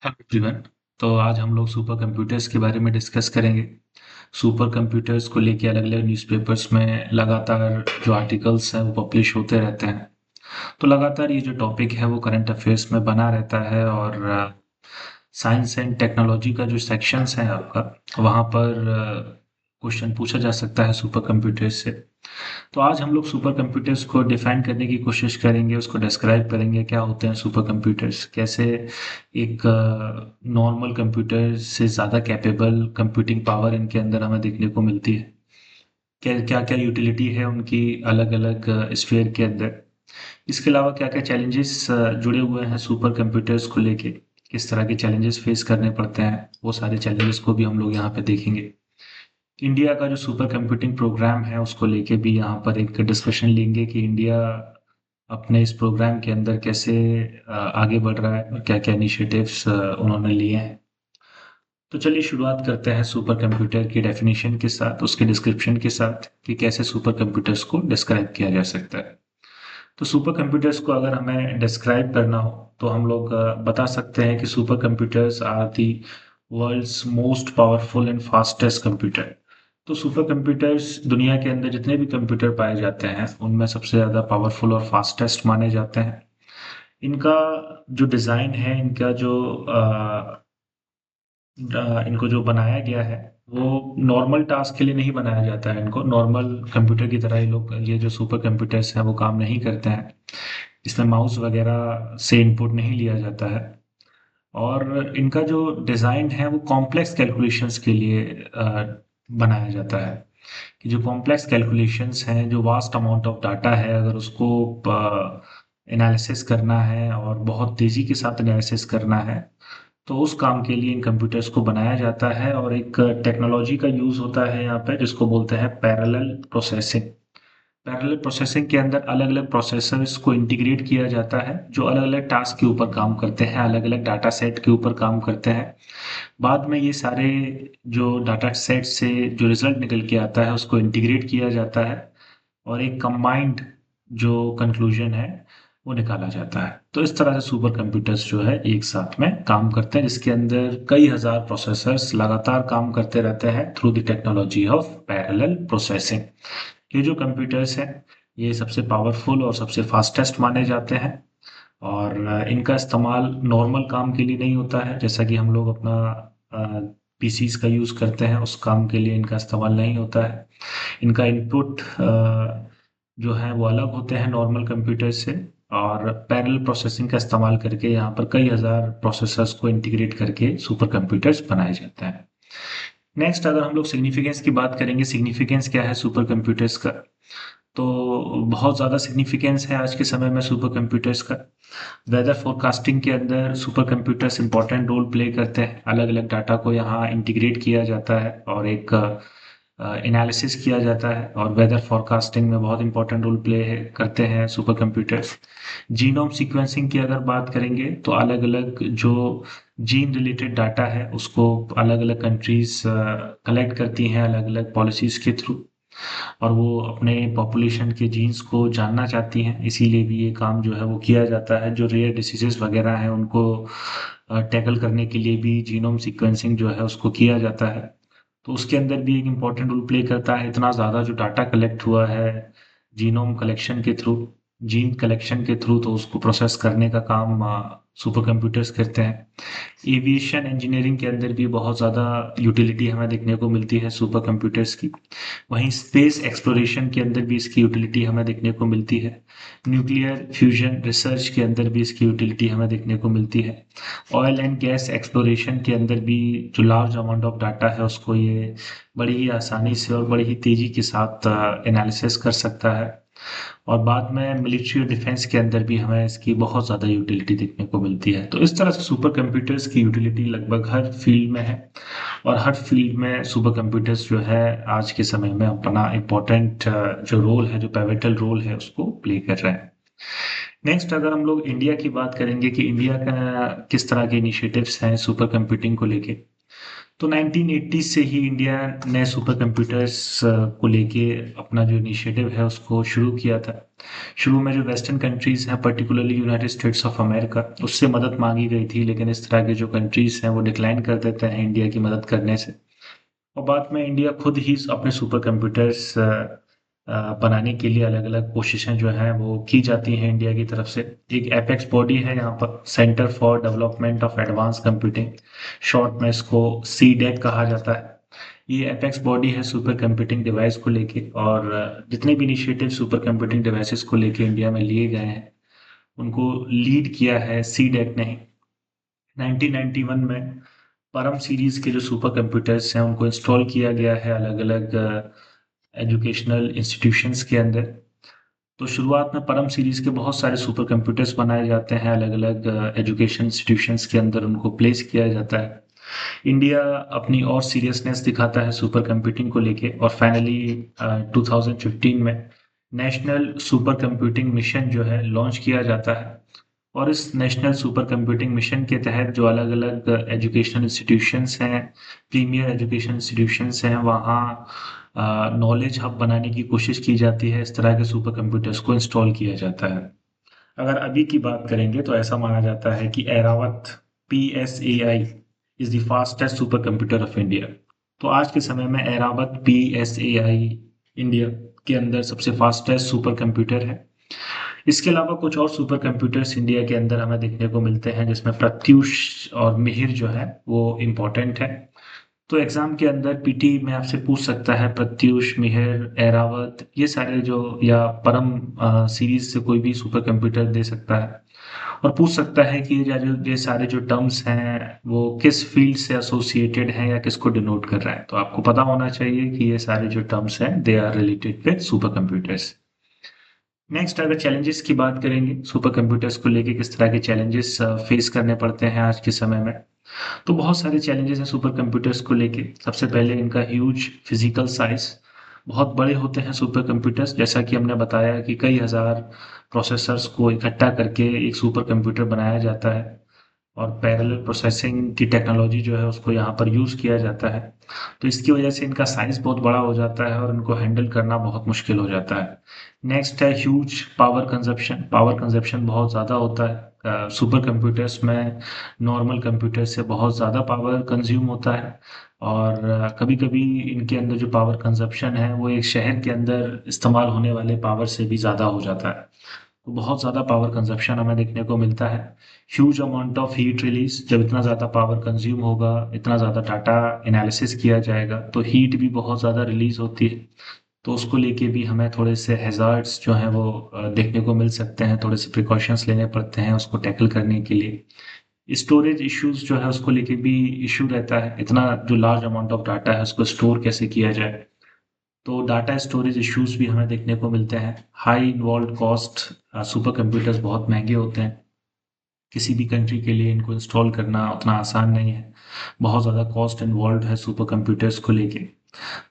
Hello everyone. तो आज हम लोग सुपर कंप्यूटर्स के बारे में डिस्कस करेंगे। सुपर कंप्यूटर्स को लेके अलग अलग न्यूज़पेपर्स में लगातार जो आर्टिकल्स हैं वो पब्लिश होते रहते हैं। तो लगातार ये जो टॉपिक है वो करंट अफेयर्स में बना रहता है और साइंस एंड टेक्नोलॉजी का जो सेक्शंस है आपका वहाँ पर क्वेश्चन पूछा जा सकता है सुपर कंप्यूटर्स से। तो आज हम लोग सुपर कंप्यूटर्स को डिफाइन करने की कोशिश करेंगे, उसको डिस्क्राइब करेंगे क्या होते हैं सुपर कंप्यूटर्स, कैसे एक नॉर्मल कंप्यूटर से ज़्यादा कैपेबल कंप्यूटिंग पावर इनके अंदर हमें देखने को मिलती है, क्या क्या क्या यूटिलिटी है उनकी अलग अलग स्फीयर के अंदर। इसके अलावा क्या क्या चैलेंजेस जुड़े हुए हैं सुपर कंप्यूटर्स को लेके, किस तरह के चैलेंजेस फेस करने पड़ते हैं, वो सारे चैलेंजेस को भी हम लोग यहाँ पे देखेंगे। इंडिया का जो सुपर कंप्यूटिंग प्रोग्राम है उसको लेके भी यहाँ पर एक डिस्कशन लेंगे कि इंडिया अपने इस प्रोग्राम के अंदर कैसे आगे बढ़ रहा है और क्या क्या इनिशिएटिव्स उन्होंने लिए हैं। तो चलिए शुरुआत करते हैं सुपर कंप्यूटर की डेफिनेशन के साथ, उसके डिस्क्रिप्शन के साथ कि कैसे सुपर कंप्यूटर्स को डिस्क्राइब किया जा सकता है। तो सुपर कंप्यूटर्स को अगर हमें डिस्क्राइब करना हो तो हम लोग बता सकते हैं कि super computers are the world's most powerful and fastest computer. तो सुपर कंप्यूटर्स दुनिया के अंदर जितने भी कंप्यूटर पाए जाते हैं उनमें सबसे ज़्यादा पावरफुल और फास्टेस्ट माने जाते हैं। इनका जो डिज़ाइन है, इनको जो बनाया गया है वो नॉर्मल टास्क के लिए नहीं बनाया जाता है। इनको नॉर्मल कंप्यूटर की तरह ही लोग, ये जो सुपर कंप्यूटर्स हैं वो काम नहीं करते हैं। इसमें माउस वगैरह से इनपुट नहीं लिया जाता है और इनका जो डिज़ाइन है वो कॉम्प्लेक्स कैलकुलेशंस के लिए बनाया जाता है। कि जो कॉम्प्लेक्स कैलकुलेशंस हैं, जो वास्ट अमाउंट ऑफ डाटा है, अगर उसको एनालिसिस करना है और बहुत तेज़ी के साथ एनालिसिस करना है तो उस काम के लिए इन कंप्यूटर्स को बनाया जाता है। और एक टेक्नोलॉजी का यूज़ होता है यहाँ पे जिसको बोलते हैं पैरेलल प्रोसेसिंग। पैरेलल प्रोसेसिंग के अंदर अलग अलग प्रोसेसर्स को इंटीग्रेट किया जाता है जो अलग अलग टास्क के ऊपर काम करते हैं, अलग अलग डाटा सेट के ऊपर काम करते हैं। बाद में ये सारे जो डाटा सेट से जो रिजल्ट निकल के आता है उसको इंटीग्रेट किया जाता है और एक कंबाइंड जो कंक्लूजन है वो निकाला जाता है। तो इस तरह से सुपर कंप्यूटर्स जो है एक साथ में काम करते हैं जिसके अंदर कई हजार प्रोसेसर्स लगातार काम करते रहते हैं through the technology of parallel processing. ये जो कंप्यूटर्स हैं ये सबसे पावरफुल और सबसे फास्टेस्ट माने जाते हैं और इनका इस्तेमाल नॉर्मल काम के लिए नहीं होता है, जैसा कि हम लोग अपना पीसीस का यूज़ करते हैं उस काम के लिए इनका इस्तेमाल नहीं होता है। इनका इनपुट जो है वो अलग होते हैं नॉर्मल कंप्यूटर से और पैरेलल प्रोसेसिंग का इस्तेमाल करके यहाँ पर कई हजार प्रोसेसर्स को इंटीग्रेट करके सुपर कंप्यूटर्स बनाए जाते हैं। नेक्स्ट अगर हम लोग सिग्निफिकेंस की बात करेंगे, सिग्निफिकेंस क्या है सुपर कंप्यूटर्स का, तो बहुत ज़्यादा सिग्निफिकेंस है आज के समय में सुपर कंप्यूटर्स का। वेदर फोरकास्टिंग के अंदर super computers important role play करते हैं। अलग अलग डाटा को यहाँ इंटीग्रेट किया जाता है और एक एनालिसिस किया जाता है और वेदर फोरकास्टिंग में बहुत इंपॉर्टेंट रोल प्ले करते हैं सुपर कंप्यूटर्स। जीनोम सीक्वेंसिंग की अगर बात करेंगे तो अलग अलग जो जीन रिलेटेड डाटा है उसको अलग अलग कंट्रीज कलेक्ट करती हैं अलग अलग पॉलिसीज के थ्रू और वो अपने पॉपुलेशन के जीन्स को जानना चाहती हैं, इसीलिए भी ये काम जो है वो किया जाता है। जो रेयर डिसीजेस वगैरह हैं उनको टैकल करने के लिए भी जीनोम सीक्वेंसिंग जो है उसको किया जाता है। तो उसके अंदर भी एक इम्पॉर्टेंट रोल प्ले करता है। इतना ज़्यादा जो डाटा कलेक्ट हुआ है जीनोम कलेक्शन के थ्रू, जीन कलेक्शन के थ्रू, तो उसको प्रोसेस करने का काम सुपर कंप्यूटर्स करते हैं। एविएशन इंजीनियरिंग के अंदर भी बहुत ज़्यादा यूटिलिटी हमें देखने को मिलती है सुपर कंप्यूटर्स की। वहीं स्पेस एक्सप्लोरेशन के अंदर भी इसकी यूटिलिटी हमें देखने को मिलती है। न्यूक्लियर फ्यूजन रिसर्च के अंदर भी इसकी यूटिलिटी हमें देखने को मिलती है। ऑयल एंड गैस एक्सप्लोरेशन के अंदर भी जो लार्ज अमाउंट ऑफ डाटा है उसको ये बड़ी ही आसानी से और बड़ी ही तेज़ी के साथ एनालिसिस कर सकता है। और बाद में मिलिट्री और डिफेंस के अंदर भी हमें इसकी बहुत ज़्यादा यूटिलिटी देखने को मिलती है। तो इस तरह से सुपर कंप्यूटर्स की यूटिलिटी लगभग हर फील्ड में है और हर फील्ड में सुपर कंप्यूटर्स जो है आज के समय में अपना इम्पोर्टेंट जो रोल है, जो पिवटल रोल है उसको प्ले कर रहे हैं। नेक्स्ट अगर हम लोग इंडिया की बात करेंगे कि इंडिया का किस तरह के इनिशिएटिव्स हैं सुपर कंप्यूटिंग को लेके, तो 1980 से ही इंडिया ने सुपर कंप्यूटर्स को लेके अपना जो इनिशिएटिव है उसको शुरू किया था। शुरू में जो वेस्टर्न कंट्रीज़ हैं, particularly United states of America, उससे मदद मांगी गई थी, लेकिन इस तरह के जो कंट्रीज़ हैं वो डिक्लाइन कर देते हैं इंडिया की मदद करने से। और बाद में इंडिया खुद ही अपने सुपर कंप्यूटर्स बनाने के लिए अलग अलग कोशिशें जो हैं वो की जाती हैं इंडिया की तरफ से। एक एपेक्स बॉडी है यहाँ पर, centre for development of advance computing, short में इसको CDEC कहा जाता है। ये एपेक्स बॉडी है सुपर कंप्यूटिंग डिवाइस को लेके, और जितने भी इनिशिएटिव सुपर कंप्यूटिंग डिवाइसेस को लेके इंडिया में लिए गए हैं उनको लीड किया है CDEC ने ही। 1991 में परम सीरीज के जो सुपर कंप्यूटर्स हैं उनको इंस्टॉल किया गया है अलग अलग एजुकेशनल इंस्टीट्यूशंस के अंदर। तो शुरुआत में परम सीरीज के बहुत सारे सुपर कंप्यूटर्स बनाए जाते हैं अलग अलग एजुकेशन इंस्टीट्यूशंस के अंदर, उनको प्लेस किया जाता है। इंडिया अपनी और सीरियसनेस दिखाता है सुपर कंप्यूटिंग को लेके, और फाइनली 2015 में नेशनल सुपर कंप्यूटिंग मिशन जो है लॉन्च किया जाता है। और इस नेशनल सुपर कंप्यूटिंग मिशन के तहत जो अलग अलग एजुकेशनल इंस्टीट्यूशंस हैं, प्रीमियर एजुकेशन इंस्टीट्यूशंस हैं, वहाँ नॉलेज हब बनाने की कोशिश की जाती है, इस तरह के सुपर कंप्यूटर्स को इंस्टॉल किया जाता है। अगर अभी की बात करेंगे तो ऐसा माना जाता है कि Airavat PSAI is the fastest super computer of India. तो आज के समय में एरावत PSAI इंडिया के अंदर सबसे फास्टेस्ट सुपर कंप्यूटर है। इसके अलावा कुछ और सुपर कंप्यूटर्स इंडिया के अंदर हमें देखने को मिलते हैं, जिसमें प्रत्यूष और मिहिर जो है वो इम्पोर्टेंट है। तो एग्जाम के अंदर पीटी में आपसे पूछ सकता है प्रत्यूष, मिहिर, एरावत, ये सारे जो, या परम सीरीज से कोई भी सुपर कंप्यूटर दे सकता है, और पूछ सकता है कि ये सारे जो टर्म्स हैं वो किस फील्ड से एसोसिएटेड हैं या किसको डिनोट कर रहा है। तो आपको पता होना चाहिए कि ये सारे जो टर्म्स हैं they are related with super computers. Next, अगर चैलेंजेस की बात करेंगे, सुपर कंप्यूटर्स को लेके किस तरह के चैलेंजेस फेस करने पड़ते हैं आज के समय में, तो बहुत सारे चैलेंजेस हैं सुपर कंप्यूटर्स को लेके। सबसे पहले इनका ह्यूज फिजिकल साइज, बहुत बड़े होते हैं सुपर कंप्यूटर्स। जैसा कि हमने बताया कि कई हज़ार प्रोसेसर्स को इकट्ठा करके एक सुपर कंप्यूटर बनाया जाता है, और पैरेलल प्रोसेसिंग की टेक्नोलॉजी जो है उसको यहाँ पर यूज़ किया जाता है। तो इसकी वजह से इनका साइज़ बहुत बड़ा हो जाता है और इनको हैंडल करना बहुत मुश्किल हो जाता है। नेक्स्ट है huge power consumption. Power consumption बहुत ज़्यादा होता है सुपर कंप्यूटर्स में, नॉर्मल कंप्यूटर से बहुत ज़्यादा पावर कंज्यूम होता है, और कभी-कभी इनके अंदर जो पावर कंजप्शन है वो एक शहर के अंदर इस्तेमाल होने वाले पावर से भी ज़्यादा हो जाता है। तो बहुत ज़्यादा पावर कंजप्शन हमें देखने को मिलता है। Huge amount of heat release, जब इतना ज़्यादा पावर कंज्यूम होगा, इतना ज़्यादा डाटा एनालिसिस किया जाएगा तो हीट भी बहुत ज़्यादा रिलीज होती है। तो उसको लेके भी हमें थोड़े से हैज़ार्ड्स जो हैं वो देखने को मिल सकते हैं, थोड़े से प्रिकॉशंस लेने पड़ते हैं उसको टैकल करने के लिए। स्टोरेज इश्यूज जो है उसको लेके भी इशू रहता है, इतना जो लार्ज अमाउंट ऑफ डाटा है उसको स्टोर कैसे किया जाए। तो डाटा स्टोरेज इश्यूज भी हमें देखने को मिलते हैं। High involve cost, super computers बहुत महंगे होते हैं, किसी भी कंट्री के लिए इनको इंस्टॉल करना उतना आसान नहीं है, बहुत ज़्यादा कॉस्ट इन्वॉल्व है सुपर कंप्यूटर्स को लेके।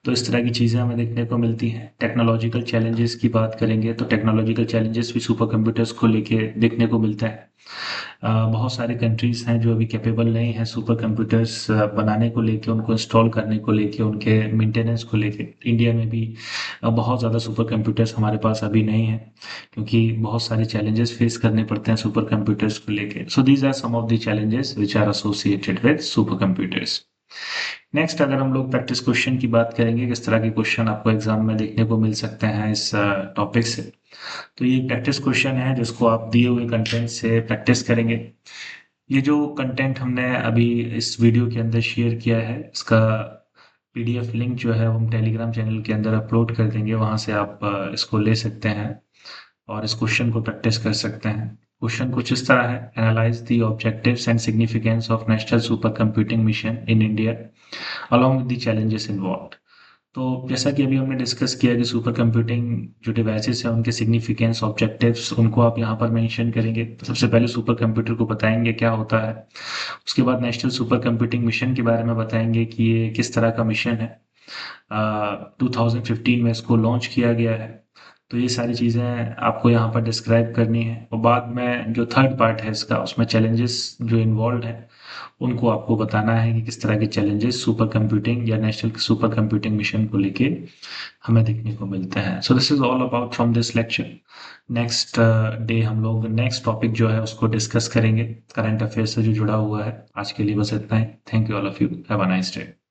तो इस तरह की चीज़ें हमें देखने को मिलती हैं। टेक्नोलॉजिकल चैलेंजेस की बात करेंगे तो टेक्नोलॉजिकल चैलेंजेस भी सुपर कंप्यूटर्स को लेके देखने को मिलते हैं। बहुत सारे कंट्रीज़ हैं जो अभी कैपेबल नहीं है सुपर कंप्यूटर्स बनाने को लेके, उनको इंस्टॉल करने को लेके, उनके मेंटेनेंस को लेके। इंडिया में भी बहुत ज़्यादा सुपर कंप्यूटर्स हमारे पास अभी नहीं है, क्योंकि बहुत सारे चैलेंजेस फेस करने पड़ते हैं सुपर कंप्यूटर्स को लेके। So these are some of the challenges which are associated with super computers. Next, अगर हम लोग प्रैक्टिस क्वेश्चन की बात करेंगे, किस तरह के क्वेश्चन आपको एग्जाम में देखने को मिल सकते हैं इस टॉपिक से, तो ये प्रैक्टिस क्वेश्चन है जिसको आप दिए हुए कंटेंट से प्रैक्टिस करेंगे। ये जो कंटेंट हमने अभी इस वीडियो के अंदर शेयर किया है, इसका PDF लिंक जो है वो हम टेलीग्राम चैनल के अंदर अपलोड कर देंगे, वहाँ से आप इसको ले सकते हैं और इस क्वेश्चन को प्रैक्टिस कर सकते हैं। क्वेश्चन कुछ इस तरह है, analyse the objectives and significance of national super computing mission in India along with the challenges involved. तो जैसा कि अभी हमने डिस्कस किया कि सुपर कंप्यूटिंग जो डिवाइसेस हैं उनके सिग्निफिकेंस, ऑब्जेक्टिव्स, उनको आप यहाँ पर मेंशन करेंगे। तो सबसे पहले सुपर कंप्यूटर को बताएंगे क्या होता है, उसके बाद नेशनल सुपर कंप्यूटिंग मिशन के बारे में बताएंगे कि ये किस तरह का मिशन है, 2015 में इसको लॉन्च किया गया है। तो ये सारी चीज़ें आपको यहाँ पर डिस्क्राइब करनी है, और बाद में जो थर्ड पार्ट है इसका, उसमें चैलेंजेस जो इन्वॉल्व है उनको आपको बताना है कि किस तरह के चैलेंजेस सुपर कंप्यूटिंग या नेशनल सुपर कंप्यूटिंग मिशन को लेके हमें देखने को मिलते हैं। So this is all about from this lecture. Next day हम लोग नेक्स्ट टॉपिक जो है उसको डिस्कस करेंगे, करंट अफेयर से जो जुड़ा हुआ है। आज के लिए बस इतना ही। Thank you all of you, have a nice day.